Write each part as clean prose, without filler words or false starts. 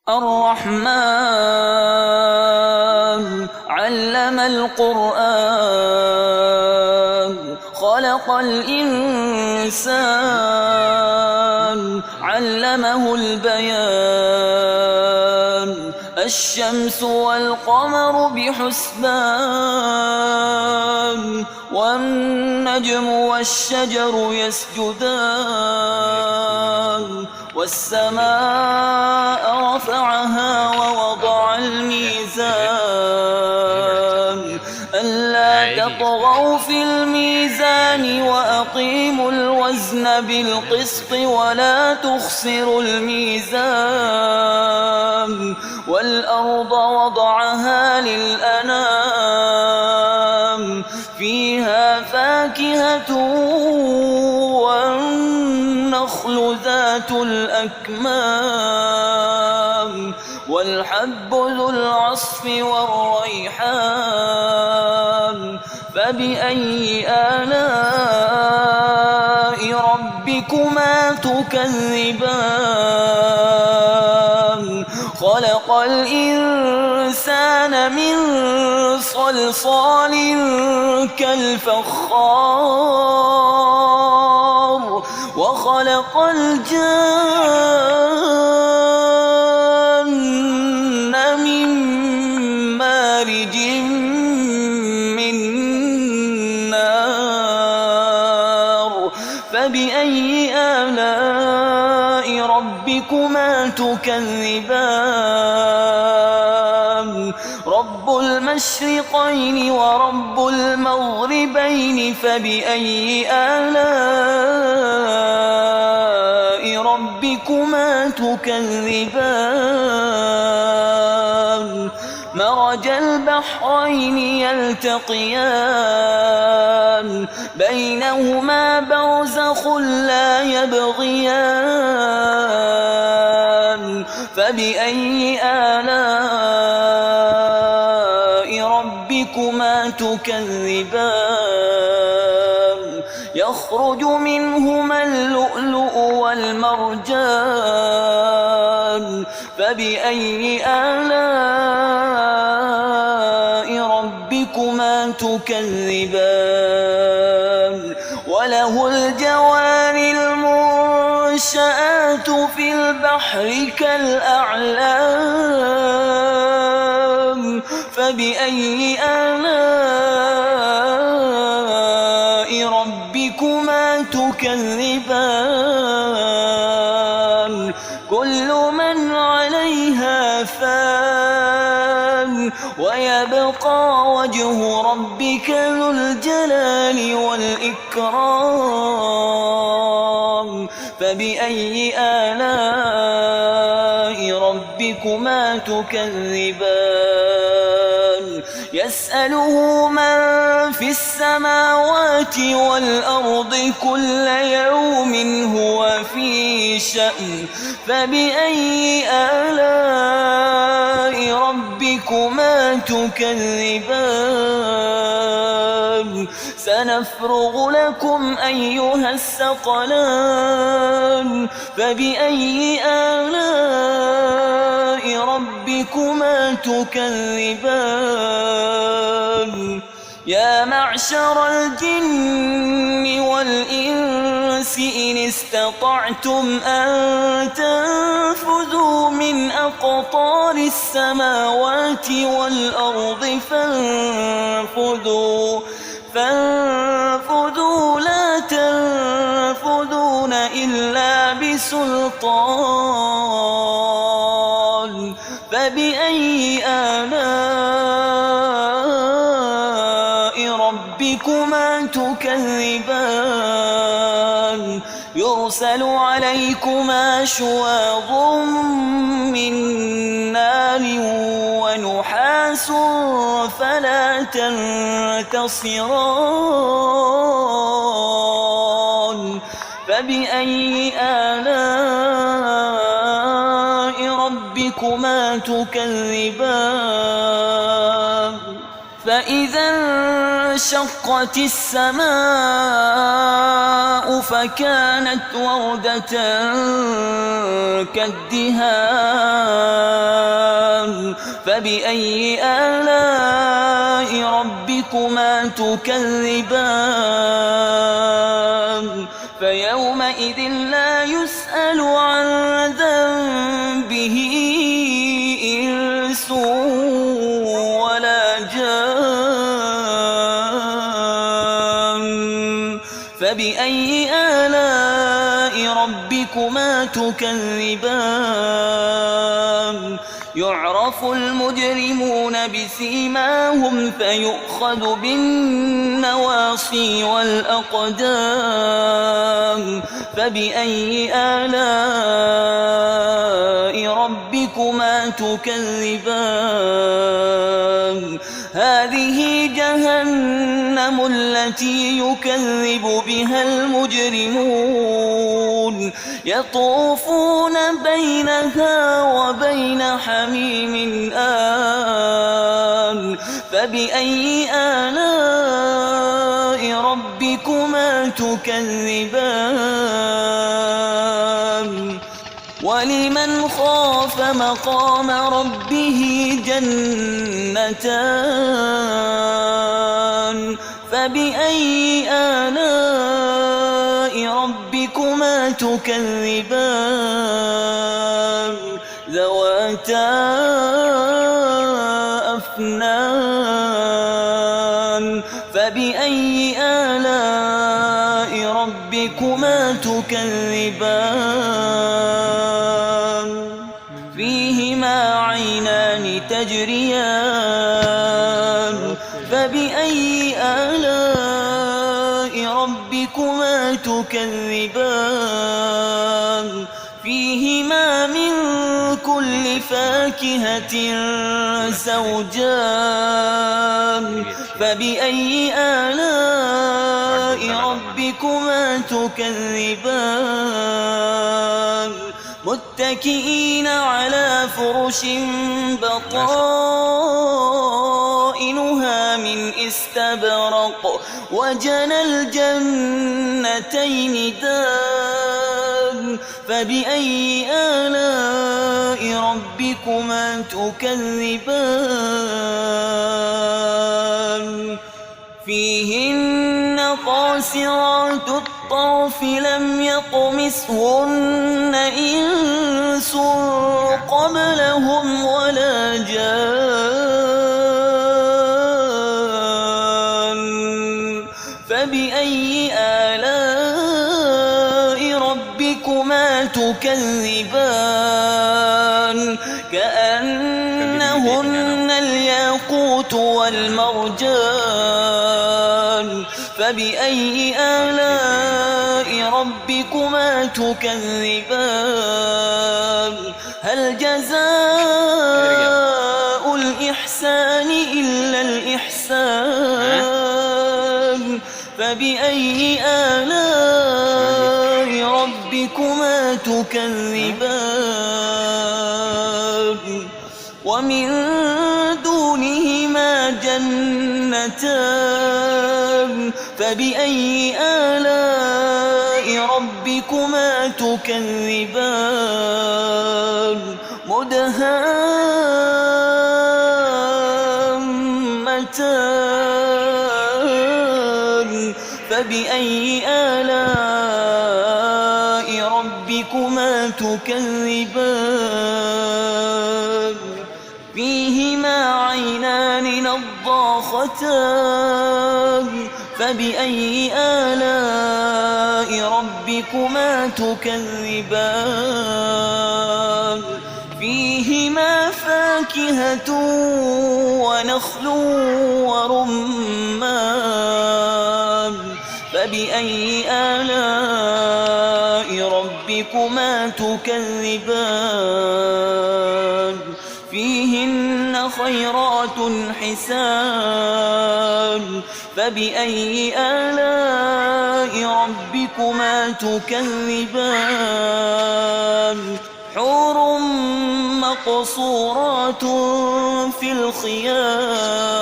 الرحمن علم القرآن خلق الإنسان علمه البيان الشمس والقمر بحسبان والنجم والشجر يسجدان والسماء رفعها ووضع الميزان ألا تطغوا في الميزان وأقيموا الوزن بالقسط ولا تخسروا الميزان والأرض وضعها للأنام فيها فاكهة والنخل ذات الأكمام والحب ذو العصف والريحان فبأي آلاء ربكما تكذبان خلق الإنسان من صلصال كالفخار وخلق الجن من مارج من نار فبأي آلاء ربكما تكذبان رب المشرقين ورب المغربين فبأي آلاء ربكما تكذبان مرج البحرين يلتقيان بينهما برزخ لا يبغيان فبأي آلاء ربكما تكذبان يخرج منهما اللؤلؤ والمرجان فبأي آلاء ربكما تكذبان وله الجوار المنشآت في البحر كالأعلام فبأي آلاء ربكما تكذبان كل من عليها فان ويبقى وجه ربك ذو الجلال والإكرام فبأي آلاء ربكما تكذبان يسأله من في السماوات والأرض كل يوم هو في شأن فبأي آلاء ربكما تكذبان سنفرغ لكم أيها الثقلان فبأي آلاء ربكما تكذبان يا معشر الجن والإنس إن استطعتم أن تنفذوا من أقطار السماوات والأرض فانفذوا لا تنفذون إلا بسلطان فبأي آلاء ربكما تكذبان يرسل عليكما شواظ من نار ونحاس فلا تنتصران فبأي آلاء ربكما تكذبان فإذا انشقت السماء فكانت وردة كالدهان فبأي آلاء ربكما تكذبان فيومئذ لا يسأل عن ذنبه إنس ولا جان فبأي آلاء ربكما تكذبان يعرف المجرمون بسيماهم فيؤخذ بالنواصي والأقدام فبأي آلاء ربكما تكذبان هذه جهنم التي يكذب بها المجرمون يطوفون بينها وبين حميم آن فبأي آلاء ربكما تكذبان ولمن خاف مقام ربه جنتان فبأي آلاء ربكما تكذبان ذواتا أفنان فبأي آلاء ربكما تكذبان فيهما عينان تجريان فبأي آلاء ربكما تكذبان فيهما من كل فاكهة زوجان فبأي آلاء ربكما تكذبان متكئين على فرش بطائنها من استبرق وجنى الجنتين دان فبأي آلاء ربكما تكذبان فيهن قاصرات الطرف لم يطمثهن إنس قبلهم ولا جان فبأي آلاء ربكما تكذبان كأنهن الياقوت والمرجان فبأي آلاء ربكما تكذبان هل جزاء الإحسان إلا الإحسان فبأي آلاء ربكما تكذبان ومن دونهما جنتان فبأي آلاء ربكما تكذبان مدهامتان فبأي آلاء ربكما تكذبان فيهما عينان نضاختان فبأي آلاء ربكما تكذبان فيهما فاكهة ونخل ورمان فبأي آلاء ربكما تكذبان فيهن خيرات حسان فبأي آلاء ربكما تكذبان حور مقصورات في الخيام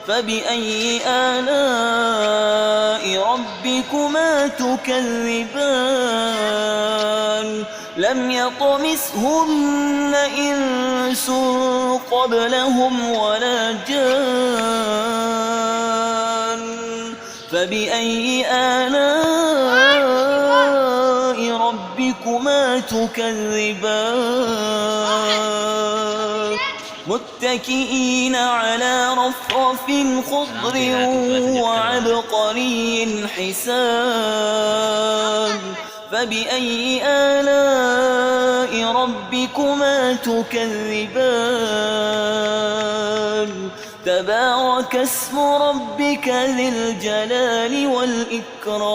فبأي آلاء ربكما تكذبان لم يطمثهن إنس إنس قبلهم ولا جان فبأي آلاء ربكما تكذبان متكئين على رفرف خضر وعبقري حسان فبأي آلاء ربكما تكذبان تبارك اسم ربك ذي الجلال والإكرام